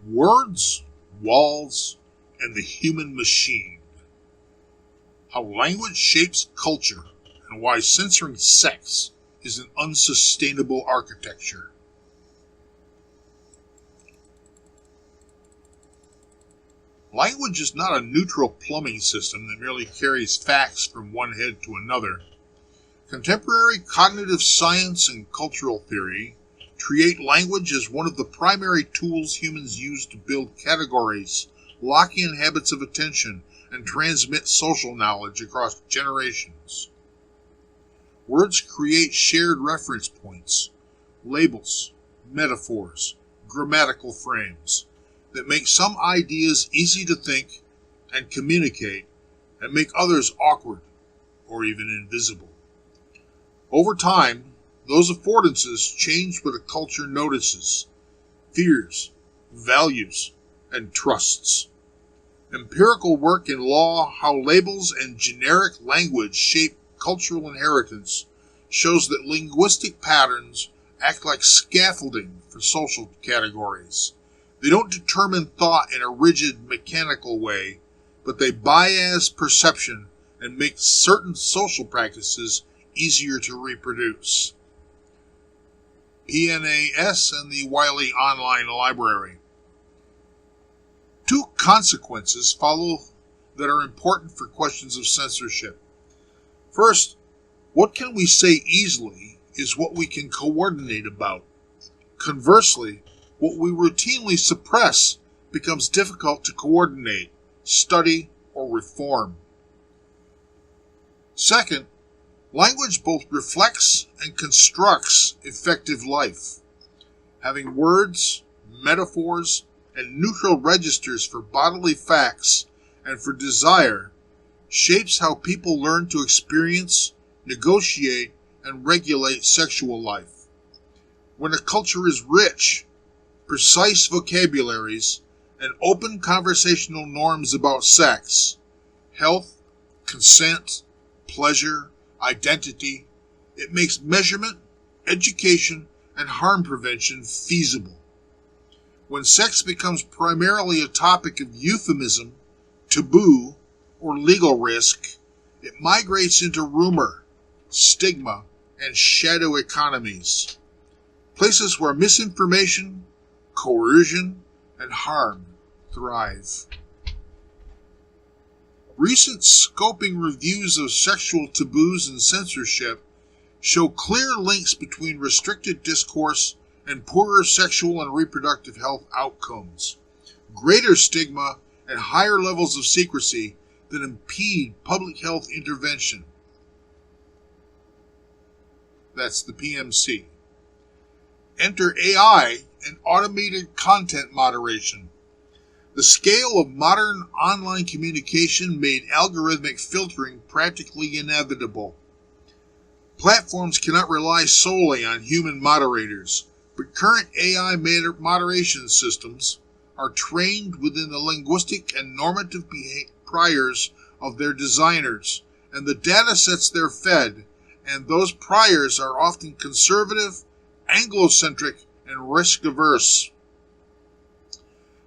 Words, walls, and the human machine. How language shapes culture and why censoring sex is an unsustainable architecture. Language is not a neutral plumbing system that merely carries facts from one head to another. Contemporary cognitive science and cultural theory treat language as one of the primary tools humans use to build categories, lock in habits of attention, and transmit social knowledge across generations. Words create shared reference points, labels, metaphors, grammatical frames that make some ideas easy to think and communicate and make others awkward or even invisible. Over time, those affordances change what a culture notices, fears, values, and trusts. Empirical work in law, how labels and generic language shape cultural inheritance, shows that linguistic patterns act like scaffolding for social categories. They don't determine thought in a rigid, mechanical way, but they bias perception and make certain social practices easier to reproduce. PNAS and the Wiley Online Library. Two consequences follow that are important for questions of censorship. First, what can we say easily is what we can coordinate about. Conversely, what we routinely suppress becomes difficult to coordinate, study, or reform. Second, language both reflects and constructs effective life. Having words, metaphors, and neutral registers for bodily facts and for desire shapes how people learn to experience, negotiate, and regulate sexual life. When a culture is rich, precise vocabularies, and open conversational norms about sex, health, consent, pleasure, identity, it makes measurement, education, and harm prevention feasible. When sex becomes primarily a topic of euphemism, taboo, or legal risk, it migrates into rumor, stigma, and shadow economies, places where misinformation, coercion, and harm thrive. Recent scoping reviews of sexual taboos and censorship show clear links between restricted discourse and poorer sexual and reproductive health outcomes, greater stigma, and higher levels of secrecy that impede public health intervention. That's the PMC. Enter AI and automated content moderation. The scale of modern online communication made algorithmic filtering practically inevitable. Platforms cannot rely solely on human moderators, but current AI moderation systems are trained within the linguistic and normative priors of their designers, and the data sets they're fed, and those priors are often conservative, Anglocentric, and risk-averse.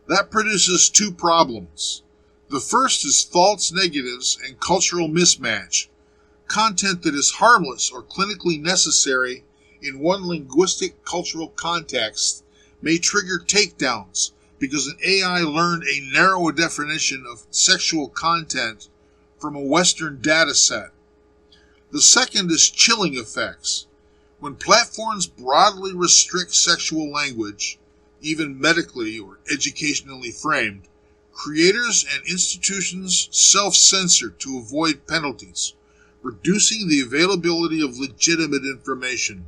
That produces two problems. The first is false negatives and cultural mismatch. Content that is harmless or clinically necessary in one linguistic cultural context may trigger takedowns because an AI learned a narrow definition of sexual content from a Western data set. The second is chilling effects. When platforms broadly restrict sexual language, even medically or educationally framed, creators and institutions self-censor to avoid penalties, reducing the availability of legitimate information.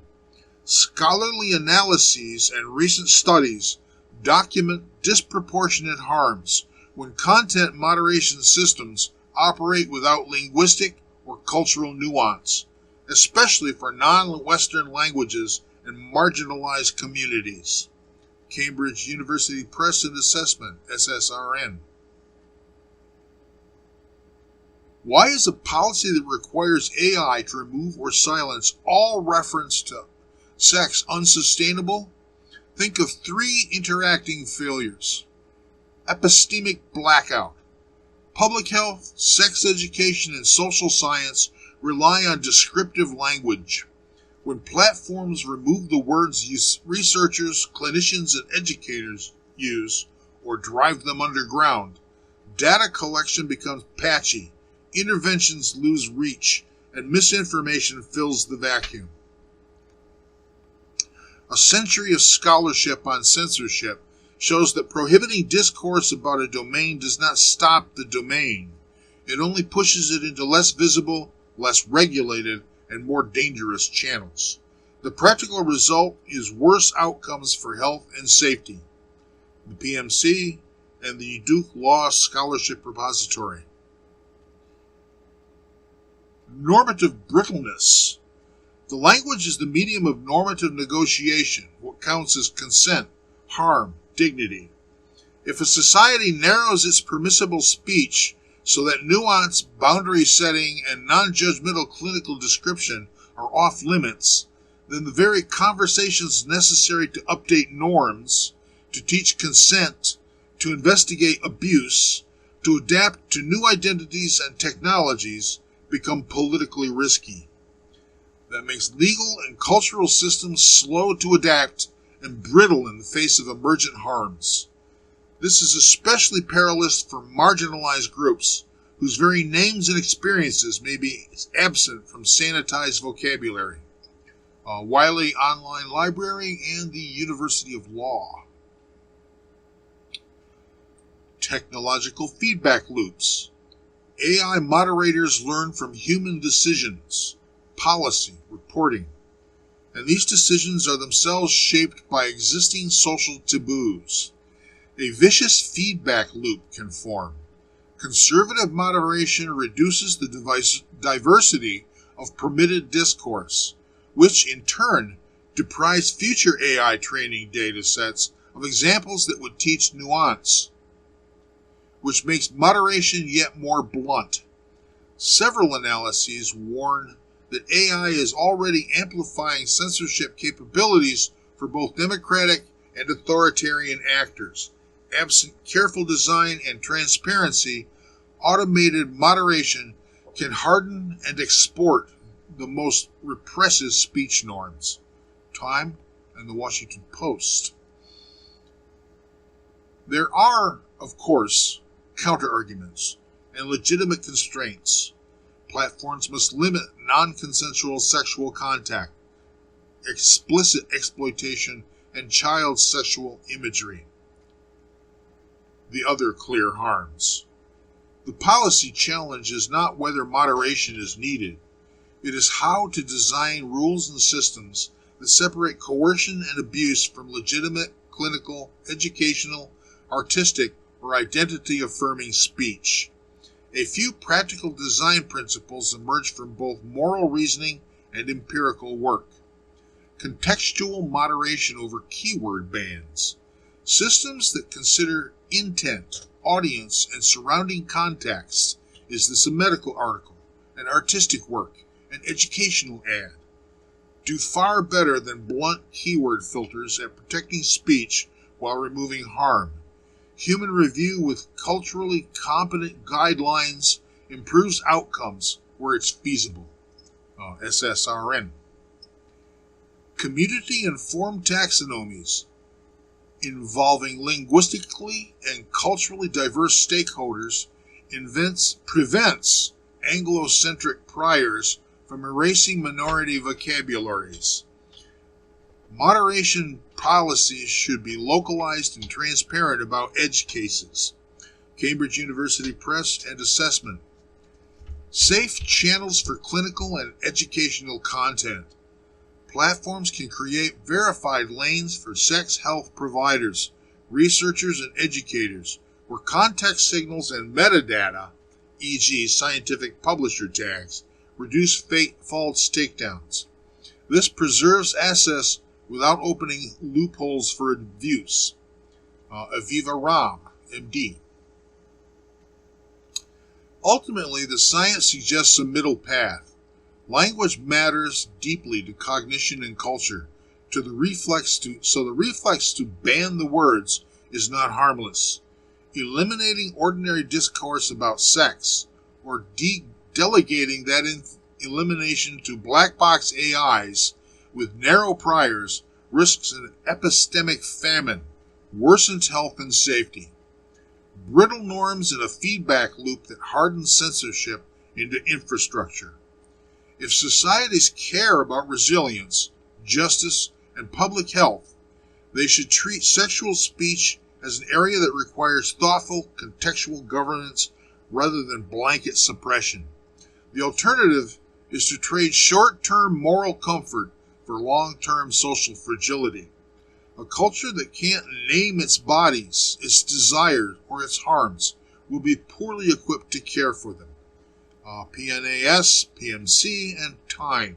Scholarly analyses and recent studies document disproportionate harms when content moderation systems operate without linguistic or cultural nuance, especially for non-Western languages and marginalized communities. Cambridge University Press and Assessment, SSRN. Why is a policy that requires AI to remove or silence all reference to sex unsustainable? Think of three interacting failures. epistemic blackout. Public health, sex education, and social science rely on descriptive language. When platforms remove the words researchers, clinicians, and educators use, or drive them underground, data collection becomes patchy, interventions lose reach, and misinformation fills the vacuum. A century of scholarship on censorship shows that prohibiting discourse about a domain does not stop the domain. It only pushes it into less visible, less regulated, and more dangerous channels. The practical result is worse outcomes for health and safety. The PMC and the Duke Law Scholarship Repository. Normative brittleness. The language is the medium of normative negotiation, what counts as consent, harm, dignity. If a society narrows its permissible speech so that nuance, boundary setting, and non-judgmental clinical description are off limits, then the very conversations necessary to update norms, to teach consent, to investigate abuse, to adapt to new identities and technologies become politically risky. That makes legal and cultural systems slow to adapt and brittle in the face of emergent harms. This is especially perilous for marginalized groups, whose very names and experiences may be absent from sanitized vocabulary. Wiley Online Library and the University of Law. Technological feedback loops. AI moderators learn from human decisions, policy, reporting, and these decisions are themselves shaped by existing social taboos. A vicious feedback loop can form. Conservative moderation reduces the diversity of permitted discourse, which in turn deprives future AI training data sets of examples that would teach nuance, which makes moderation yet more blunt. Several analyses warn that AI is already amplifying censorship capabilities for both democratic and authoritarian actors. Absent careful design and transparency, automated moderation can harden and export the most repressive speech norms. Time and the Washington Post. There are, of course, counterarguments and legitimate constraints. Platforms must limit non-consensual sexual contact, explicit exploitation, and child sexual imagery. The other clear harms. The policy challenge is not whether moderation is needed. It is how to design rules and systems that separate coercion and abuse from legitimate, clinical, educational, artistic, or identity-affirming speech. A few practical design principles emerge from both moral reasoning and empirical work. Contextual moderation over keyword bans. Systems that consider intent, audience, and surrounding context. Is this a medical article, an artistic work, an educational ad? Do far better than blunt keyword filters at protecting speech while removing harm. Human review with culturally competent guidelines improves outcomes where it's feasible. SSRN. Community-informed taxonomies involving linguistically and culturally diverse stakeholders prevents Anglo-centric priors from erasing minority vocabularies. Moderation policies should be localized and transparent about edge cases. Cambridge University Press and Assessment. Safe channels for clinical and educational content. Platforms can create verified lanes for sex health providers, researchers, and educators, where context signals and metadata, e.g. scientific publisher tags, reduce false takedowns. This preserves access without opening loopholes for abuse. Aviva Ram, MD. Ultimately, the science suggests a middle path. Language matters deeply to cognition and culture, so the reflex to ban the words is not harmless. eliminating ordinary discourse about sex, or delegating that elimination to black box AIs with narrow priors risks an epistemic famine, worsens health and safety. Brittle norms in a feedback loop that hardens censorship into infrastructure. If societies care about resilience, justice, and public health, they should treat sexual speech as an area that requires thoughtful, contextual governance rather than blanket suppression. The alternative is to trade short-term moral comfort for long-term social fragility. A culture that can't name its bodies, its desires, or its harms will be poorly equipped to care for them. PNAS, PMC, and Time.